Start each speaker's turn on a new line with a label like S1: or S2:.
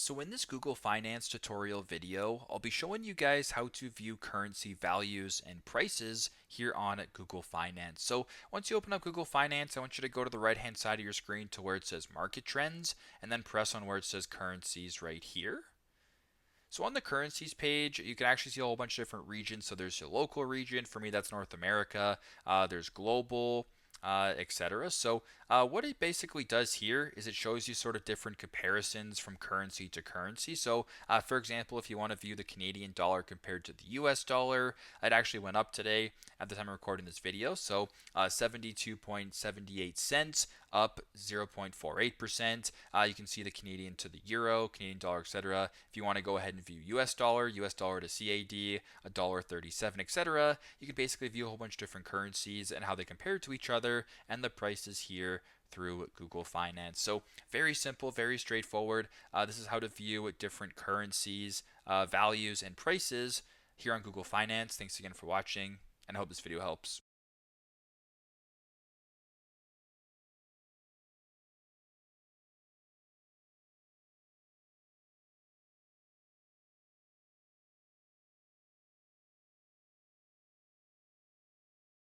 S1: So in this Google Finance tutorial video, I'll be showing you guys how to view currency values and prices here on Google Finance. So once you open up Google Finance, I want you to go to the right hand side of your screen to where it says Market Trends, and then press on where it says Currencies right here. So on the currencies page, you can actually see a whole bunch of different regions. So there's a local region. For me, that's North America. There's global, etc. So what it basically does here is it shows you sort of different comparisons from currency to currency. So for example, if you want to view the Canadian dollar compared to the US dollar, it actually went up today at the time of recording this video. So 72.78 cents, up 0.48%. You can see the Canadian to the euro, Canadian dollar, etc. If you want to go ahead and view US dollar to CAD, $1.37, etc., you can basically view a whole bunch of different currencies and how they compare to each other and the prices here through Google Finance. So very simple, very straightforward. This is how to view different currencies, values, and prices here on Google Finance. Thanks again for watching, and I hope this video helps.